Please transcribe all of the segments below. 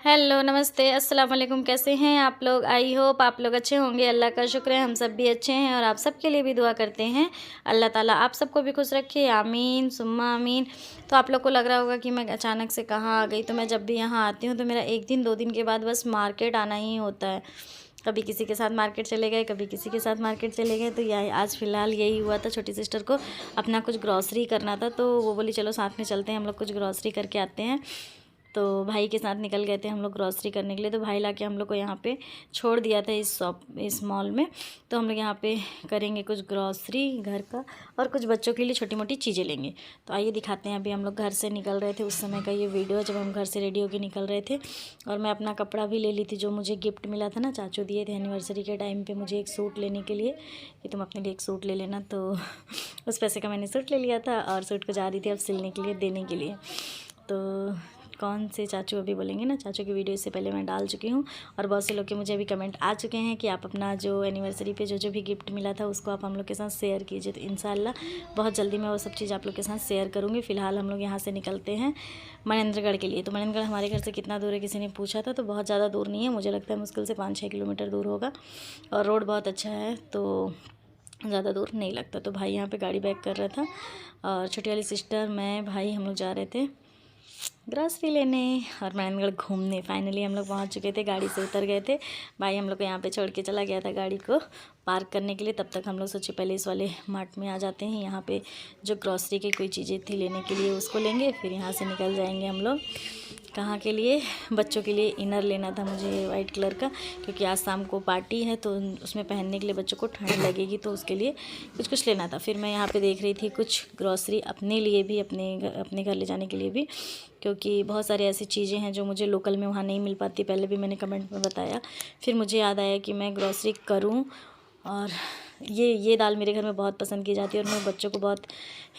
Hello नमस्ते अस्सलाम वालेकुम। कैसे हैं आप लोग? आई होप आप लोग अच्छे होंगे। अल्लाह का शुक्र है हम सब भी अच्छे हैं और आप सबके लिए भी दुआ करते हैं। अल्लाह ताला आप सबको भी खुश रखे, आमीन सुम्मा आमीन। तो आप लोग को लग रहा होगा कि मैं अचानक से कहाँ आ गई। तो मैं जब भी यहाँ आती हूँ तो मेरा एक दिन दो दिन के बाद बस मार्केट आना ही होता है। कभी किसी के साथ मार्केट चले गए, कभी किसी के साथ मार्केट चले गए। तो यही आज फ़िलहाल यही हुआ था। छोटी सिस्टर को अपना कुछ ग्रॉसरी करना था तो वो बोली चलो साथ में चलते हैं, हम लोग कुछ ग्रॉसरी करके आते हैं। तो भाई के साथ निकल गए थे हम लोग ग्रॉसरी करने के लिए। तो भाई लाके हम लोग को यहाँ पे छोड़ दिया था इस मॉल में। तो हम लोग यहाँ पे करेंगे कुछ ग्रॉसरी घर का और कुछ बच्चों के लिए छोटी मोटी चीज़ें लेंगे। तो आइए दिखाते हैं। अभी हम लोग घर से निकल रहे थे, उस समय का ये वीडियो है जब हम घर से रेडी होकर निकल रहे थे। और मैं अपना कपड़ा भी ले ली थी जो मुझे गिफ्ट मिला था ना, चाचू दिए थे एनिवर्सरी के टाइम पर मुझे एक सूट लेने के लिए कि तुम अपने लिए एक सूट ले लेना। तो उस पैसे का मैंने सूट ले लिया था और सूट को जा रही थी अब सिलने के लिए, देने के लिए। तो कौन से चाचू अभी बोलेंगे ना, चाचू की वीडियो इससे पहले मैं डाल चुकी हूँ। और बहुत से लोग के मुझे अभी कमेंट आ चुके हैं कि आप अपना जो एनिवर्सरी पे जो भी गिफ्ट मिला था उसको आप हम लोग के साथ शेयर कीजिए। तो इंशाल्लाह बहुत जल्दी मैं वो सब चीज़ आप लोग के साथ शेयर करूँगी। फ़िलहाल हम लोग यहाँ से निकलते हैं मनेंद्रगढ़ के लिए। तो मनेंद्रगढ़ हमारे घर से कितना दूर है किसी ने पूछा था, तो बहुत ज़्यादा दूर नहीं है, मुझे लगता है मुश्किल से 5-6 किलोमीटर दूर होगा। और रोड बहुत अच्छा है तो ज़्यादा दूर नहीं लगता। तो भाई यहाँ पे गाड़ी बैक कर रहा था और छोटी वाली सिस्टर मैं भाई हम लोग जा रहे थे ग्रॉसरी लेने और मनेंद्रगढ़ घूमने। फाइनली हम लोग पहुँच चुके थे, गाड़ी से उतर गए थे। भाई हम लोग को यहाँ पे छोड़ के चला गया था गाड़ी को पार्क करने के लिए। तब तक हम लोग सोचे पहले इस वाले मार्ट में आ जाते हैं, यहाँ पे जो ग्रॉसरी की कोई चीज़ें थी लेने के लिए उसको लेंगे। फिर यहाँ से निकल जाएंगे हम लोग कहाँ के लिए, बच्चों के लिए इनर लेना था मुझे वाइट कलर का, क्योंकि आज शाम को पार्टी है तो उसमें पहनने के लिए बच्चों को ठंड लगेगी, तो उसके लिए कुछ लेना था। फिर मैं यहाँ पे देख रही थी कुछ ग्रॉसरी अपने लिए भी, अपने घर ले जाने के लिए भी, क्योंकि बहुत सारी ऐसी चीज़ें हैं जो मुझे लोकल में वहाँ नहीं मिल पाती। पहले भी मैंने कमेंट में बताया। फिर मुझे याद आया कि मैं ग्रॉसरी करूँ। और ये दाल मेरे घर में बहुत पसंद की जाती है और मेरे बच्चों को बहुत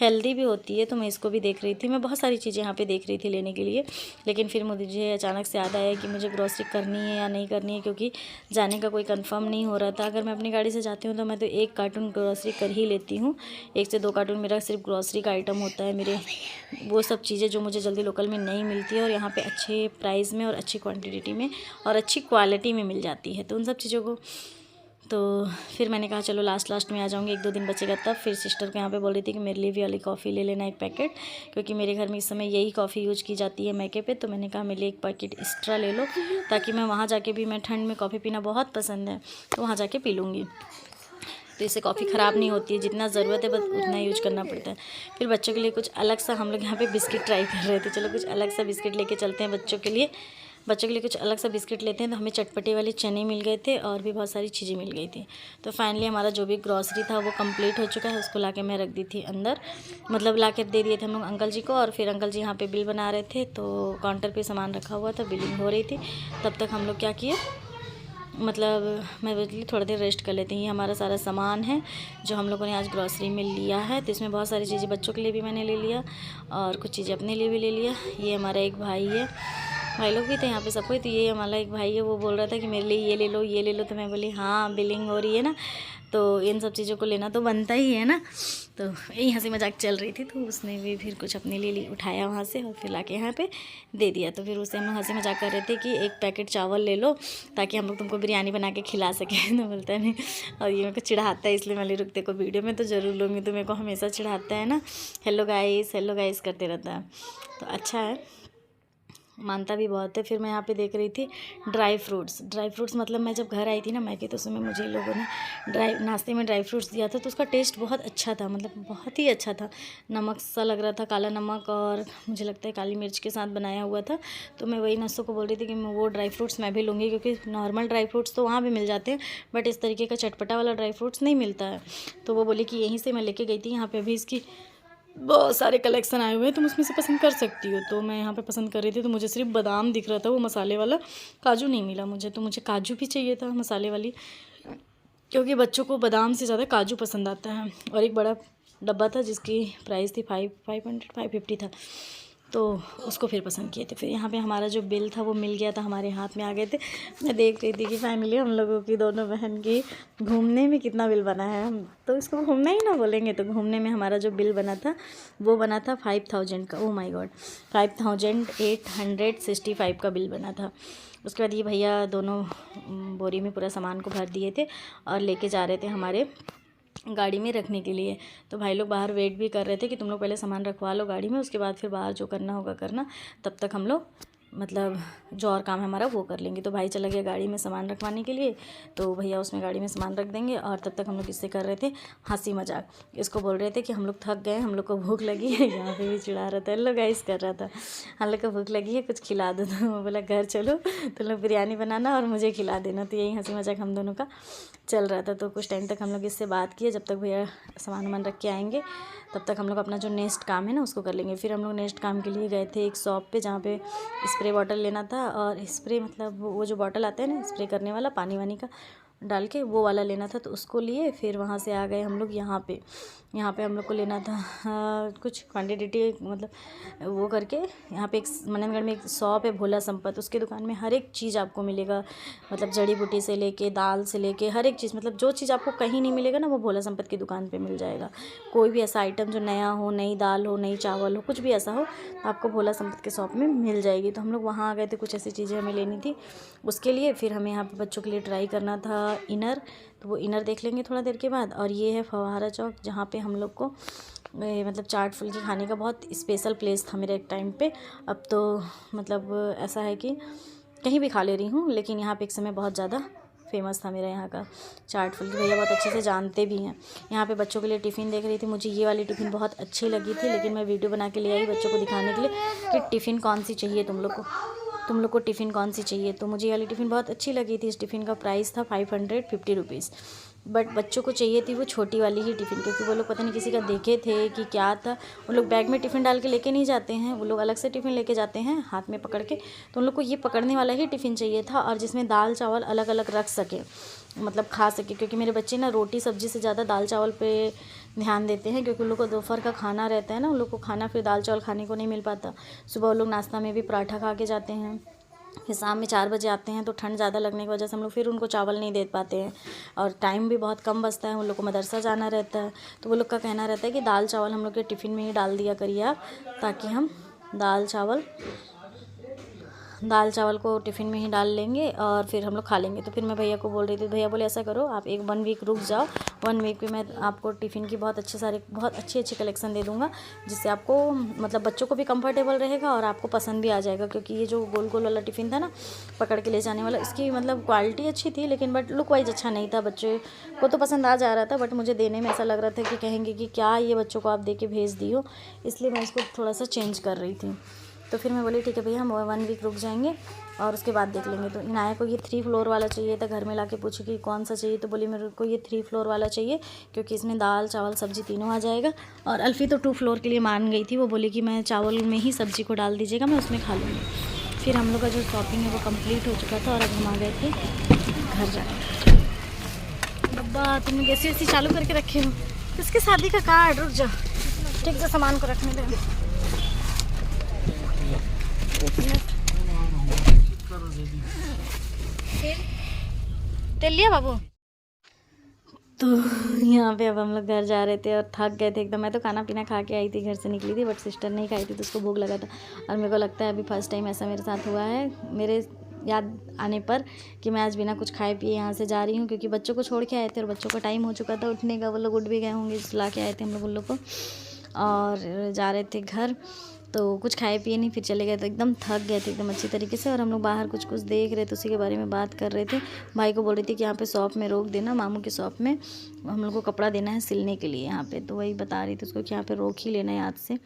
हेल्दी भी होती है, तो मैं इसको भी देख रही थी। मैं बहुत सारी चीज़ें यहाँ पे देख रही थी लेने के लिए, लेकिन फिर मुझे अचानक से याद आया कि मुझे ग्रॉसरी करनी है या नहीं करनी है, क्योंकि जाने का कोई कंफर्म नहीं हो रहा था। अगर मैं अपनी गाड़ी से जाती हूँ तो मैं तो 1 कार्टून ग्रॉसरी कर ही लेती हूँ, 1 से 2 कार्टून मेरा सिर्फ ग्रॉसरी का आइटम होता है। मेरे वो सब चीज़ें जो मुझे जल्दी लोकल में नहीं मिलती है और यहाँ पर अच्छे प्राइस में और अच्छी क्वान्टिटी में और अच्छी क्वालिटी में मिल जाती है, तो उन सब चीज़ों को तो फिर मैंने कहा चलो लास्ट में आ जाऊँगी, 1-2 दिन बचेगा तब। फिर सिस्टर को यहाँ पे बोल रही थी कि मेरे लिए भी वाली कॉफ़ी ले लेना 1 पैकेट, क्योंकि मेरे घर में इस समय यही कॉफ़ी यूज की जाती है मैके पे। तो मैंने कहा मेरे लिए 1 पैकेट एक्स्ट्रा ले लो, ताकि मैं वहाँ जाके भी, मैं ठंड में कॉफ़ी पीना बहुत पसंद है तो वहाँ जाके पी लूँगी। तो इससे कॉफ़ी ख़राब नहीं होती है, जितना ज़रूरत है बस उतना यूज करना पड़ता है। फिर बच्चों के लिए कुछ अलग सा हम लोग यहाँ पे बिस्किट ट्राई कर रहे थे। चलो कुछ अलग सा बिस्किट लेके चलते हैं बच्चों के लिए कुछ अलग सा बिस्किट लेते हैं। तो हमें चटपटे वाले चने मिल गए थे और भी बहुत सारी चीज़ें मिल गई थी। तो फाइनली हमारा जो भी ग्रॉसरी था वो कंप्लीट हो चुका है। उसको लाके मैं रख दी थी अंदर, मतलब लाके दे दिए थे हम लोग अंकल जी को। और फिर अंकल जी यहाँ पे बिल बना रहे थे, तो काउंटर पे सामान रखा हुआ था, बिलिंग हो रही थी। तब तक हम लोग क्या किए, मतलब मैं बोली थोड़ी देर रेस्ट कर लेते हैं। ये हमारा सारा सामान है जो हम लोगों ने आज ग्रॉसरी में लिया है। तो इसमें बहुत सारी चीज़ें बच्चों के लिए भी मैंने ले लिया और कुछ चीज़ें अपने लिए भी ले लिया। ये हमारा एक भाई है, भाई लोग भी थे यहाँ पे सबको। तो ये हमारा एक भाई है, वो बोल रहा था कि मेरे लिए ये ले लो ये ले लो। तो मैं बोली हाँ बिलिंग हो रही है ना, तो इन सब चीज़ों को लेना तो बनता ही है ना। तो यही हंसी मजाक चल रही थी, तो उसने भी फिर कुछ अपने लिए उठाया वहाँ से और फिर लाके यहाँ पे दे दिया। तो फिर उससे हम लोग हंसी मजाक कर रहे थे कि 1 पैकेट चावल ले लो ताकि हम लोग तुमको बिरयानी बना के खिला सकें। तो बोलता नहीं, और ये मेरे को चिढ़ाता है, इसलिए मैं ले रुकते को वीडियो में तो ज़रूर लूँगी। तो मेरे को हमेशा चिढ़ाता है ना, हेलो गाइस करते रहता है। तो अच्छा है, मानता भी बहुत है। फिर मैं यहाँ पे देख रही थी ड्राई फ्रूट्स, मतलब मैं जब घर आई थी ना मैके, तो उसमें मुझे लोगों ने नाश्ते में ड्राई फ्रूट्स दिया था। तो उसका टेस्ट बहुत अच्छा था, मतलब बहुत ही अच्छा था। नमक सा लग रहा था, काला नमक और मुझे लगता है काली मिर्च के साथ बनाया हुआ था। तो मैं वही नस्सों को बोल रही थी कि मैं वो ड्राई फ्रूट्स मैं भी लूँगी, क्योंकि नॉर्मल ड्राई फ्रूट्स तो वहाँ भी मिल जाते हैं, बट इस तरीके का चटपटा वाला ड्राई फ्रूट्स नहीं मिलता है। तो वो बोली कि यहीं से मैं लेके गई थी, यहाँ पर अभी इसकी बहुत सारे कलेक्शन आए हुए हैं, तुम उसमें से पसंद कर सकती हो। तो मैं यहाँ पे पसंद कर रही थी, तो मुझे सिर्फ बादाम दिख रहा था वो मसाले वाला, काजू नहीं मिला मुझे। तो मुझे काजू भी चाहिए था मसाले वाली, क्योंकि बच्चों को बादाम से ज़्यादा काजू पसंद आता है। और एक बड़ा डब्बा था जिसकी प्राइस थी 550 था। तो उसको फिर पसंद किए थे। फिर यहाँ पे हमारा जो बिल था वो मिल गया था, हमारे हाथ में आ गए थे। मैं देख रही थी कि फैमिली हम लोगों की, दोनों बहन की घूमने में कितना बिल बना है। हम तो इसको घूमना ही ना बोलेंगे, तो घूमने में हमारा जो बिल बना था वो बना था 5000 का। ओह माय गॉड, 5865 का बिल बना था। उसके बाद ये भैया दोनों बोरी में पूरा सामान को भर दिए थे और लेके जा रहे थे हमारे गाड़ी में रखने के लिए। तो भाई लोग बाहर वेट भी कर रहे थे कि तुम लोग पहले सामान रखवा लो गाड़ी में, उसके बाद फिर बाहर जो करना होगा करना, तब तक हम लोग मतलब जो और काम है हमारा वो कर लेंगे। तो भाई चला गया गाड़ी में सामान रखवाने के लिए, तो भैया उसमें गाड़ी में सामान रख देंगे। और तब तक हम लोग इससे कर रहे थे हंसी मजाक। इसको बोल रहे थे कि हम लोग थक गए, हम लोग को भूख लगी है। यहाँ पे भी चिढ़ा रहा था, लोग गाइस कर रहा था, हम लोग को भूख लगी है, कुछ खिला दो। तो वो बोला घर चलो तो लोग बिरयानी बनाना और मुझे खिला देना। तो यही हंसी मजाक हम दोनों का चल रहा था। तो कुछ टाइम तक हम लोग इससे बात किए, जब तक भैया सामान वामान रख के आएंगे तब तक हम लोग अपना जो नेक्स्ट काम है ना उसको कर लेंगे। फिर हम लोग नेक्स्ट काम के लिए गए थे एक शॉप पे, जहाँ पे स्प्रे बॉटल लेना था। और स्प्रे मतलब वो जो बॉटल आता है ना स्प्रे करने वाला, पानी वानी का डाल के, वो वाला लेना था। तो उसको लिए, फिर वहाँ से आ गए हम लोग यहाँ पे हम लोग को लेना था कुछ क्वान्टिटी, मतलब वो करके यहाँ पे एक मननगढ़ में एक शॉप है भोला संपत, उसके दुकान में हर एक चीज़ आपको मिलेगा। मतलब जड़ी बूटी से लेके दाल से लेके हर एक चीज़, मतलब जो चीज़ आपको कहीं नहीं मिलेगा ना वो भोला संपत की दुकान पे मिल जाएगा। कोई भी ऐसा आइटम जो नया हो, नई दाल हो, नई चावल हो, कुछ भी ऐसा हो, आपको भोला संपत के शॉप में मिल जाएगी। तो हम लोग वहाँ आ गए थे, कुछ ऐसी चीज़ें हमें लेनी थी उसके लिए। फिर हमें यहाँ पे बच्चों के लिए ट्राई करना था इनर, तो वो इनर देख लेंगे थोड़ा देर के बाद। और ये है फव्वारा चौक, जहाँ पे हम लोग को मतलब चाट फुल्की खाने का बहुत स्पेशल प्लेस था मेरे एक टाइम पे। अब तो मतलब ऐसा है कि कहीं भी खा ले रही हूँ, लेकिन यहाँ पे एक समय बहुत ज़्यादा फेमस था मेरा यहाँ का चाट फुल्की। भैया बहुत अच्छे से जानते भी हैं। यहाँ पे बच्चों के लिए टिफ़िन देख रही थी, मुझे ये वाली टिफ़िन बहुत अच्छी लगी थी, लेकिन मैं वीडियो बना के ले आई बच्चों को दिखाने के लिए कि टिफ़िन कौन सी चाहिए तुम लोग को टिफ़िन कौन सी चाहिए। तो मुझे ये वाली टिफ़िन बहुत अच्छी लगी थी। इस टिफ़िन का प्राइस था 550 रुपीज़, बट बच्चों को चाहिए थी वो छोटी वाली ही टिफ़िन, क्योंकि वो लोग पता नहीं किसी का देखे थे कि क्या था। वो लोग बैग में टिफ़िन डाल के लेके नहीं जाते हैं, वो लोग अलग से टिफ़िन लेके जाते हैं हाथ में पकड़ के। तो उन लोग को ये पकड़ने वाला ही टिफ़िन चाहिए था, और जिसमें दाल चावल अलग अलग रख सके, मतलब खा सके। क्योंकि मेरे बच्चे ना रोटी सब्ज़ी से ज़्यादा दाल चावल पे ध्यान देते हैं, क्योंकि उन लोग को दोपहर का खाना रहता है ना, उन लोग को खाना फिर दाल चावल खाने को नहीं मिल पाता। सुबह वो लोग नाश्ता में भी पराठा खा के जाते हैं, फिर शाम में 4 बजे आते हैं, तो ठंड ज़्यादा लगने की वजह से हम लोग फिर उनको चावल नहीं दे पाते हैं, और टाइम भी बहुत कम बचता है, उन लोग को मदरसा जाना रहता है। तो वो लोग का कहना रहता है कि दाल चावल हम लोग के टिफ़िन में ही डाल दिया करिए आप, ताकि हम दाल चावल को टिफ़िन में ही डाल लेंगे और फिर हम लोग खा लेंगे। तो फिर मैं भैया को बोल रही थी, भैया बोले ऐसा करो आप 1 वीक रुक जाओ, 1 वीक में मैं आपको टिफ़िन की बहुत अच्छी कलेक्शन दे दूँगा, जिससे आपको मतलब बच्चों को भी कंफर्टेबल रहेगा और आपको पसंद भी आ जाएगा। क्योंकि ये जो गोल गोल वाला टिफ़िन था ना पकड़ के ले जाने वाला, इसकी मतलब क्वालिटी अच्छी थी, लेकिन बट लुक वाइज अच्छा नहीं था। बच्चे को तो पसंद आ जा रहा था, बट मुझे देने में ऐसा लग रहा था कि कहेंगे कि क्या ये बच्चों को आप दे के भेज दी हो, इसलिए मैं इसको थोड़ा सा चेंज कर रही थी। तो फिर मैं बोली ठीक है भैया हम 1 वीक रुक जाएंगे और उसके बाद देख लेंगे। तो इनाया को ये 3 फ्लोर वाला चाहिए था, घर में लाके पूछी कि कौन सा चाहिए, तो बोली मेरे को ये 3 फ्लोर वाला चाहिए, क्योंकि इसमें दाल चावल सब्ज़ी तीनों आ जाएगा। और अल्फ़ी तो 2 फ्लोर के लिए मान गई थी, वो बोली कि मैं चावल में ही सब्ज़ी को डाल दीजिएगा, मैं उसमें खा लूँगी। फिर हम लोग का जो शॉपिंग है वो कम्प्लीट हो चुका था और अब हम आ गए थे घर जाने। डब्बा तुमने गैसी वैसी चालू करके रखे हो, इसकी शादी का कार्ड, रुक जा ठीक से सामान को रखने दे। तेल लिया बाबू। तो यहाँ पे अब हम लोग घर जा रहे थे और थक गए थे एकदम। मैं तो खाना पीना खा के आई थी, घर से निकली थी, बट सिस्टर नहीं खाई थी तो उसको भूख लगा था। और मेरे को लगता है अभी फर्स्ट टाइम ऐसा मेरे साथ हुआ है, मेरे याद आने पर, कि मैं आज बिना कुछ खाए पिए यहाँ से जा रही हूँ। क्योंकि बच्चों को छोड़ के आए थे और बच्चों का टाइम हो चुका था उठने का, वो लोग उठ भी गए होंगे, सुला के आए थे हम लोग उन लोग को, और जा रहे थे घर। तो कुछ खाए पिए नहीं, फिर चले गए, तो एकदम थक गए थे एकदम अच्छी तरीके से। और हम लोग बाहर कुछ देख रहे थे, उसी के बारे में बात कर रहे थे। भाई को बोल रही थी कि यहाँ पे शॉप में रोक देना, मामू की शॉप में हम लोग को कपड़ा देना है सिलने के लिए यहाँ पे। तो वही बता रही थी उसको कि यहाँ पे रोक ही लेना है आज से।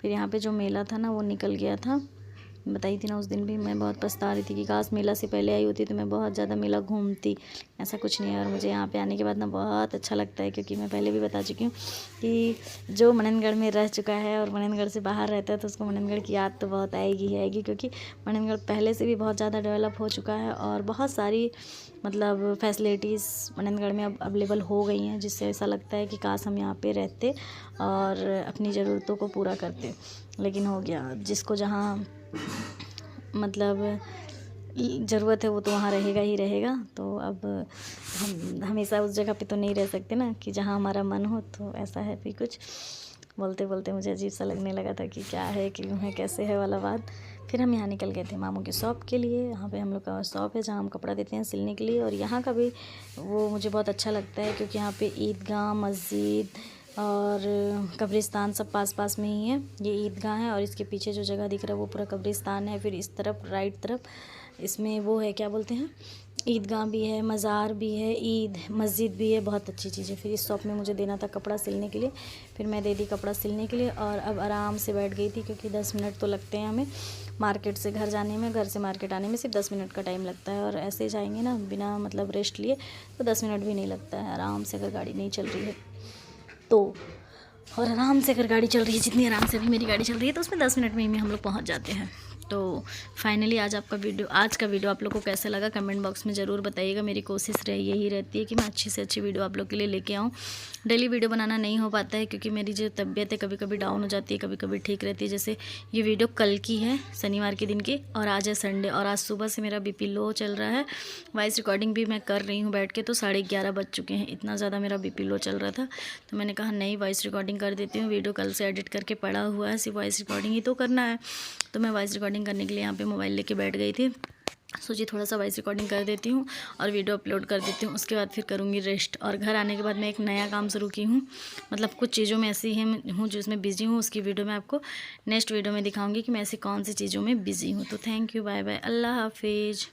फिर यहाँ पे जो मेला था ना वो निकल गया था, बताई थी ना उस दिन भी, मैं बहुत पछता रही थी कि काश मेला से पहले आई होती तो मैं बहुत ज़्यादा मेला घूमती। ऐसा कुछ नहीं है, और मुझे यहाँ पे आने के बाद ना बहुत अच्छा लगता है, क्योंकि मैं पहले भी बता चुकी हूँ कि जो मननगढ़ में रह चुका है और मननगढ़ से बाहर रहता है तो उसको मननगढ़ की याद तो बहुत आएगी ही आएगी, क्योंकि मननगढ़ पहले से भी बहुत ज़्यादा डेवलप हो चुका है और बहुत सारी मतलब फैसिलिटीज़ मननगढ़ में अब अवेलेबल हो गई हैं, जिससे ऐसा लगता है कि काश हम यहाँ पे रहते और अपनी ज़रूरतों को पूरा करते। लेकिन हो गया, जिसको जहाँ मतलब ज़रूरत है वो तो वहाँ रहेगा ही रहेगा। तो अब हम हमेशा उस जगह पे तो नहीं रह सकते ना कि जहाँ हमारा मन हो। तो ऐसा है भी कुछ। बोलते बोलते मुझे अजीब सा लगने लगा था कि क्या है, क्यों है, कैसे है वाला बात। फिर हम यहाँ निकल गए थे मामू की शॉप के लिए। यहाँ पे हम लोग का शॉप है जहाँ हम कपड़ा देते हैं सिलने के लिए, और यहाँ का भी वो मुझे बहुत अच्छा लगता है, क्योंकि यहाँ पे ईदगाह, मस्जिद और कब्रिस्तान सब पास पास में ही है। ये ईदगाह है और इसके पीछे जो जगह दिख रहा है वो पूरा कब्रिस्तान है। फिर इस तरफ राइट तरफ इसमें वो है, क्या बोलते हैं, ईदगाह भी है, मज़ार भी है, ईद मस्जिद भी है। बहुत अच्छी चीज़ है। फिर इस शॉप में मुझे देना था कपड़ा सिलने के लिए, फिर मैं दे दी कपड़ा सिलने के लिए, और अब आराम से बैठ गई थी, क्योंकि 10 मिनट तो लगते हैं हमें मार्केट से घर जाने में। घर से मार्केट आने में सिर्फ 10 मिनट का टाइम लगता है, और ऐसे जाएंगे ना बिना मतलब रेस्ट लिए तो 10 मिनट भी नहीं लगता है आराम से, अगर गाड़ी नहीं चल रही है तो। और आराम से अगर गाड़ी चल रही है, जितनी आराम से अभी मेरी गाड़ी चल रही है, तो उसमें 10 मिनट में ही हम लोग पहुँच जाते हैं। तो फाइनली आज का वीडियो आप लोग को कैसा लगा कमेंट बॉक्स में ज़रूर बताइएगा। मेरी कोशिश यही रहती है कि मैं अच्छी से अच्छी वीडियो आप लोग के लिए लेके आऊँ। डेली वीडियो बनाना नहीं हो पाता है, क्योंकि मेरी जो तबीयत है कभी कभी डाउन हो जाती है, कभी कभी ठीक रहती है। जैसे ये वीडियो कल की है, शनिवार के दिन की, और आज है संडे, और आज सुबह से मेरा बीपी लो चल रहा है। वॉइस रिकॉर्डिंग भी मैं कर रही हूँ बैठ के, तो 11:30 बज चुके हैं। इतना ज़्यादा मेरा बीपी लो चल रहा था, तो मैंने कहा नहीं, वॉइस रिकॉर्डिंग कर देती हूँ। वीडियो कल से एडिट करके पड़ा हुआ है, सिर्फ वॉइस रिकॉर्डिंग ही तो करना है। तो मैं वॉइस रिकॉर्डिंग करने के लिए यहाँ पे मोबाइल लेके बैठ गई थी। सोची थोड़ा सा वॉइस रिकॉर्डिंग कर देती हूँ और वीडियो अपलोड कर देती हूँ, उसके बाद फिर करूँगी रेस्ट। और घर आने के बाद मैं एक नया काम शुरू की हूँ, मतलब कुछ चीज़ों में ऐसी हूँ जिसमें बिज़ी हूँ। उसकी वीडियो मैं आपको नेक्स्ट वीडियो में दिखाऊँगी कि मैं ऐसी कौन सी चीज़ों में बिज़ी हूँ। तो थैंक यू, बाय बाय, अल्लाह हाफिज़।